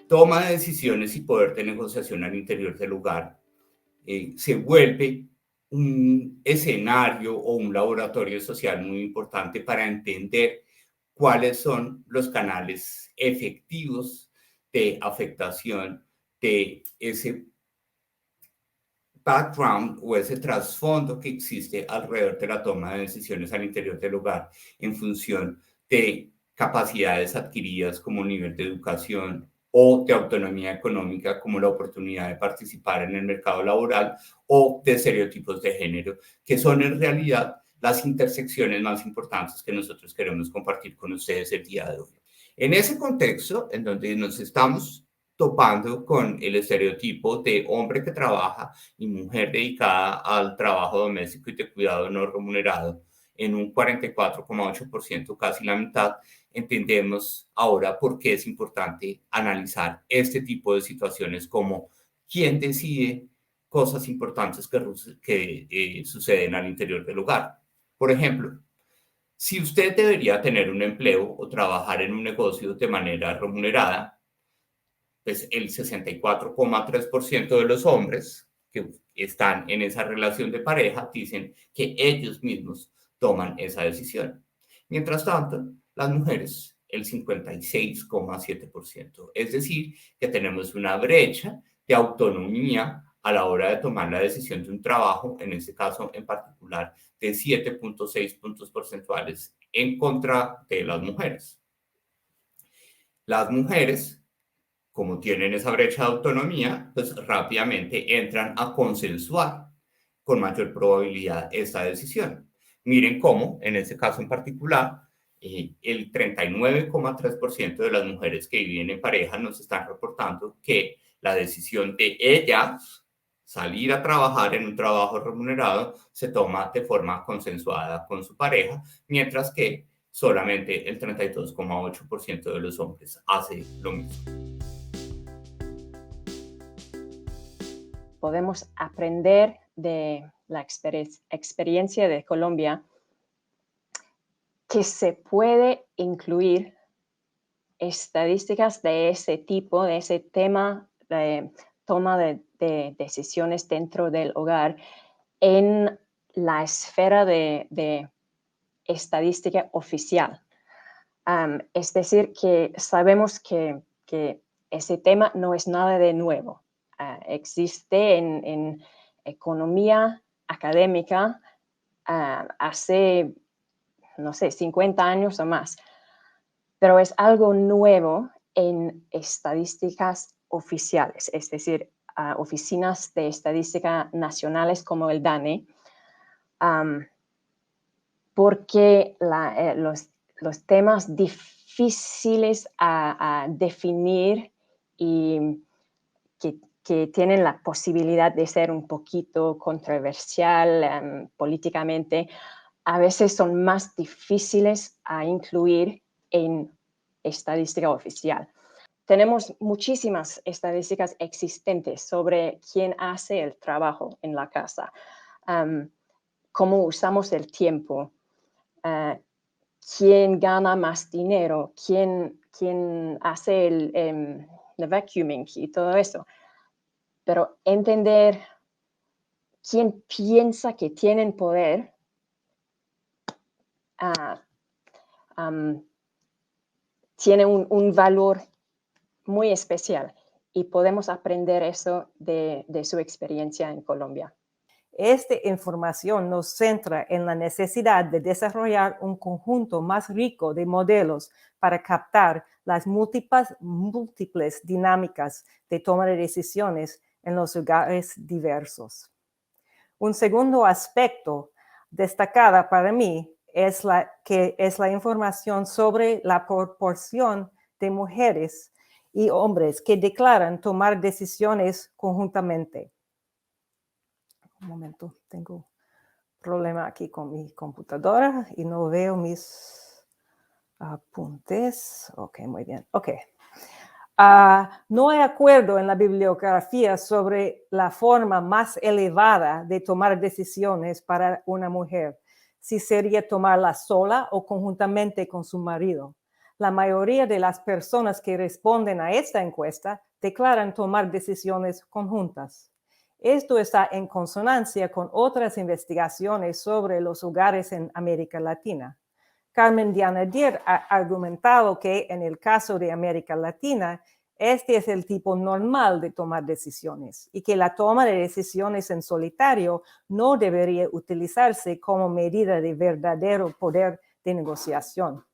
toma de decisiones y poder de negociación al interior del hogar se vuelve un escenario o un laboratorio social muy importante para entender cuáles son los canales efectivos de afectación de ese background o ese trasfondo que existe alrededor de la toma de decisiones al interior del hogar en función de capacidades adquiridas como nivel de educación o de autonomía económica como la oportunidad de participar en el mercado laboral o de estereotipos de género, que son en realidad las intersecciones más importantes que nosotros queremos compartir con ustedes el día de hoy. En ese contexto, en donde nos estamos topando con el estereotipo de hombre que trabaja y mujer dedicada al trabajo doméstico y de cuidado no remunerado en un 44,8%, casi la mitad, entendemos ahora por qué es importante analizar este tipo de situaciones como quién decide cosas importantes que suceden al interior del hogar. Por ejemplo, si usted debería tener un empleo o trabajar en un negocio de manera remunerada, pues el 64,3% de los hombres que están en esa relación de pareja dicen que ellos mismos toman esa decisión. Mientras tanto, las mujeres, el 56,7%. Es decir, que tenemos una brecha de autonomía a la hora de tomar la decisión de un trabajo, en este caso en particular, de 7,6 puntos porcentuales en contra de las mujeres. Las mujeres, como tienen esa brecha de autonomía, pues rápidamente entran a consensuar con mayor probabilidad esta decisión. Miren cómo, en este caso en particular, el 39,3% de las mujeres que viven en pareja nos están reportando que la decisión de ellas salir a trabajar en un trabajo remunerado se toma de forma consensuada con su pareja, mientras que solamente el 32,8% de los hombres hace lo mismo. Podemos aprender de la experiencia de Colombia que se puede incluir estadísticas de ese tipo, de ese tema de toma de decisiones dentro del hogar en la esfera de estadística oficial. Es decir, que sabemos que ese tema no es nada de nuevo. Existe en economía académica hace, no sé, 50 años o más, pero es algo nuevo en estadísticas oficiales, es decir, oficinas de estadística nacionales como el DANE, porque los temas difíciles a definir y que tienen la posibilidad de ser un poquito controversial políticamente, a veces son más difíciles a incluir en estadística oficial. Tenemos muchísimas estadísticas existentes sobre quién hace el trabajo en la casa, cómo usamos el tiempo, quién gana más dinero, quién hace el vacuuming y todo eso. Pero entender quién piensa que tienen poder tiene un valor muy especial y podemos aprender eso de su experiencia en Colombia. Esta información nos centra en la necesidad de desarrollar un conjunto más rico de modelos para captar las múltiples dinámicas de toma de decisiones en los hogares diversos. Un segundo aspecto destacado para mí es la información sobre la proporción de mujeres y hombres que declaran tomar decisiones conjuntamente. Un momento, tengo un problema aquí con mi computadora y no veo mis apuntes. Ok, muy bien. Ok. No hay acuerdo en la bibliografía sobre la forma más elevada de tomar decisiones para una mujer, si sería tomarla sola o conjuntamente con su marido. La mayoría de las personas que responden a esta encuesta declaran tomar decisiones conjuntas. Esto está en consonancia con otras investigaciones sobre los hogares en América Latina. Carmen Dianadir ha argumentado que en el caso de América Latina, este es el tipo normal de tomar decisiones y que la toma de decisiones en solitario no debería utilizarse como medida de verdadero poder de negociación.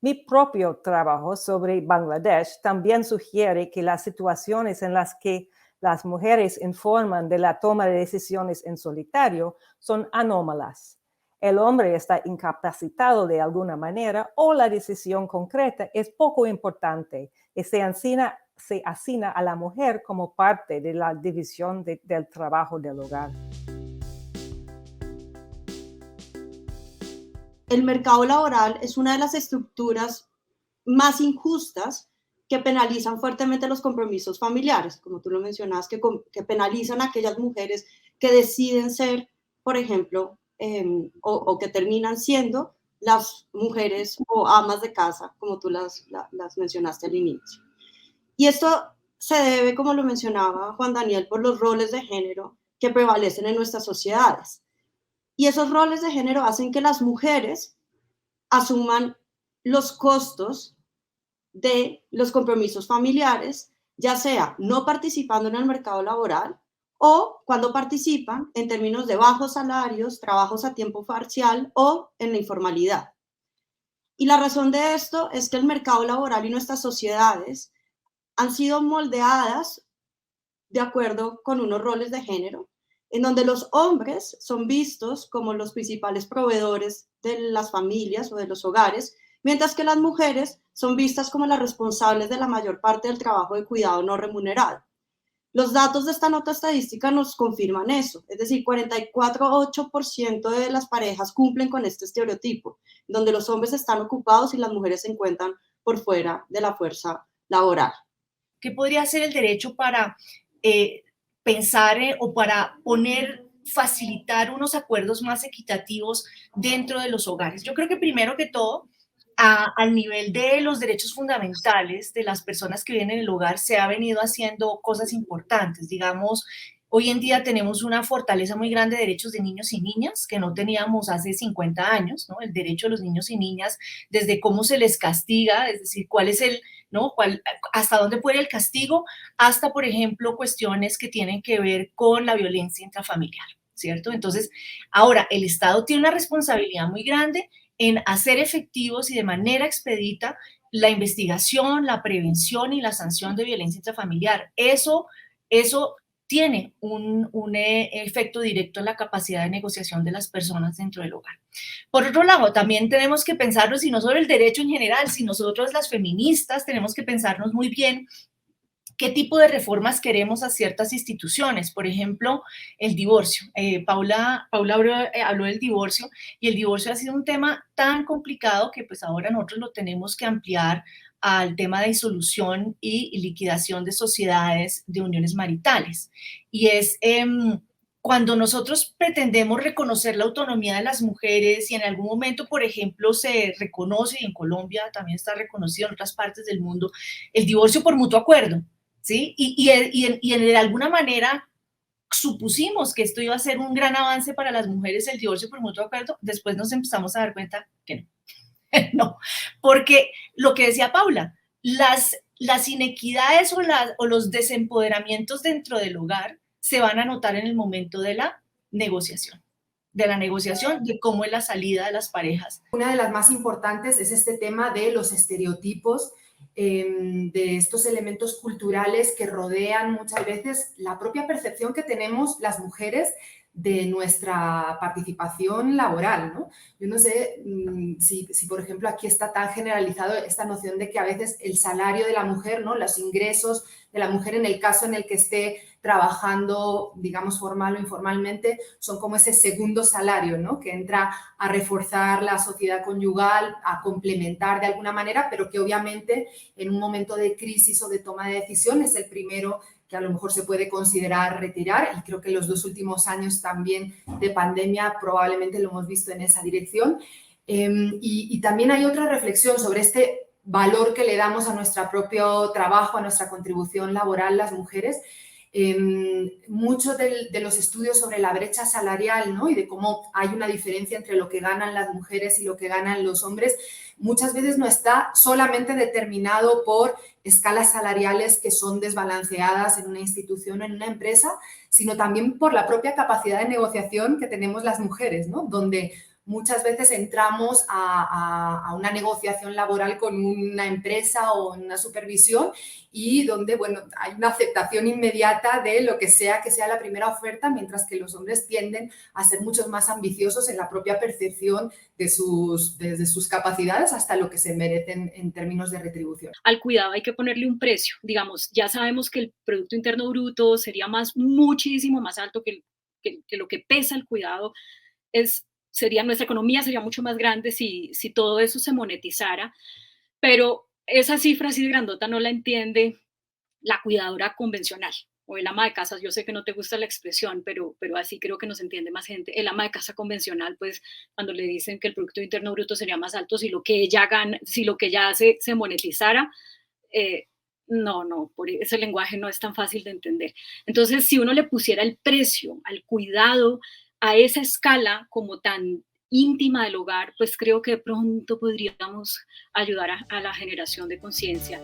Mi propio trabajo sobre Bangladesh también sugiere que las situaciones en las que las mujeres informan de la toma de decisiones en solitario son anómalas. El hombre está incapacitado de alguna manera o la decisión concreta es poco importante y se asigna a la mujer como parte de la división del trabajo del hogar. El mercado laboral es una de las estructuras más injustas que penalizan fuertemente los compromisos familiares, como tú lo mencionabas, que penalizan a aquellas mujeres que deciden ser, por ejemplo, o que terminan siendo las mujeres o amas de casa, como tú las mencionaste al inicio. Y esto se debe, como lo mencionaba Juan Daniel, por los roles de género que prevalecen en nuestras sociedades. Y esos roles de género hacen que las mujeres asuman los costos de los compromisos familiares, ya sea no participando en el mercado laboral o cuando participan en términos de bajos salarios, trabajos a tiempo parcial o en la informalidad. Y la razón de esto es que el mercado laboral y nuestras sociedades han sido moldeadas de acuerdo con unos roles de género, en donde los hombres son vistos como los principales proveedores de las familias o de los hogares, mientras que las mujeres son vistas como las responsables de la mayor parte del trabajo de cuidado no remunerado. Los datos de esta nota estadística nos confirman eso, es decir, 44,8% de las parejas cumplen con este estereotipo, donde los hombres están ocupados y las mujeres se encuentran por fuera de la fuerza laboral. ¿Qué podría hacer el derecho para pensar o para facilitar unos acuerdos más equitativos dentro de los hogares? Yo creo que primero que todo, al nivel de los derechos fundamentales de las personas que viven en el hogar, se ha venido haciendo cosas importantes. Digamos, hoy en día tenemos una fortaleza muy grande de derechos de niños y niñas que no teníamos hace 50 años, ¿no? El derecho de los niños y niñas, desde cómo se les castiga, es decir, cuál es ¿no? Hasta dónde puede el castigo, hasta, por ejemplo, cuestiones que tienen que ver con la violencia intrafamiliar, ¿cierto? Entonces, ahora, el Estado tiene una responsabilidad muy grande en hacer efectivos y de manera expedita la investigación, la prevención y la sanción de violencia intrafamiliar. Eso tiene un efecto directo en la capacidad de negociación de las personas dentro del hogar. Por otro lado, también tenemos que pensarnos, y no solo el derecho en general, sino nosotros las feministas tenemos que pensarnos muy bien qué tipo de reformas queremos a ciertas instituciones. Por ejemplo, el divorcio. Paula habló del divorcio, y el divorcio ha sido un tema tan complicado que pues ahora nosotros lo tenemos que ampliar al tema de disolución y liquidación de sociedades de uniones maritales. Y es cuando nosotros pretendemos reconocer la autonomía de las mujeres y en algún momento, por ejemplo, se reconoce, y en Colombia también está reconocido en otras partes del mundo, el divorcio por mutuo acuerdo, ¿sí? Y de alguna manera supusimos que esto iba a ser un gran avance para las mujeres, el divorcio por mutuo acuerdo. Después nos empezamos a dar cuenta que no. No, porque lo que decía Paula, las inequidades o los desempoderamientos dentro del hogar se van a notar en el momento de la negociación de cómo es la salida de las parejas. Una de las más importantes es este tema de los estereotipos, de estos elementos culturales que rodean muchas veces la propia percepción que tenemos las mujeres de nuestra participación laboral, ¿no? Yo no sé si, por ejemplo, aquí está tan generalizado esta noción de que a veces el salario de la mujer, ¿no? Los ingresos de la mujer en el caso en el que esté trabajando, digamos, formal o informalmente, son como ese segundo salario, ¿no? Que entra a reforzar la sociedad conyugal, a complementar de alguna manera, pero que obviamente en un momento de crisis o de toma de decisión es el primero que a lo mejor se puede considerar retirar, y creo que los 2 últimos años también de pandemia probablemente lo hemos visto en esa dirección. Y también hay otra reflexión sobre este valor que le damos a nuestro propio trabajo, a nuestra contribución laboral las mujeres. Muchos de los estudios sobre la brecha salarial, ¿no? Y de cómo hay una diferencia entre lo que ganan las mujeres y lo que ganan los hombres, muchas veces no está solamente determinado por escalas salariales que son desbalanceadas en una institución o en una empresa, sino también por la propia capacidad de negociación que tenemos las mujeres, ¿no? Donde muchas veces entramos a una negociación laboral con una empresa o una supervisión y donde, bueno, hay una aceptación inmediata de lo que sea la primera oferta, mientras que los hombres tienden a ser mucho más ambiciosos en la propia percepción desde sus capacidades hasta lo que se merecen en términos de retribución. Al cuidado hay que ponerle un precio. Digamos, ya sabemos que el Producto Interno Bruto sería muchísimo más alto que lo que pesa el cuidado. Nuestra economía sería mucho más grande si todo eso se monetizara, pero esa cifra así de grandota no la entiende la cuidadora convencional o el ama de casa. Yo sé que no te gusta la expresión, pero así creo que nos entiende más gente. El ama de casa convencional, pues cuando le dicen que el Producto Interno Bruto sería más alto si lo que ella gana, si lo que ella hace se monetizara, no, por ese lenguaje no es tan fácil de entender. Entonces, si uno le pusiera el precio al cuidado a esa escala como tan íntima del hogar, pues creo que de pronto podríamos ayudar a la generación de conciencia.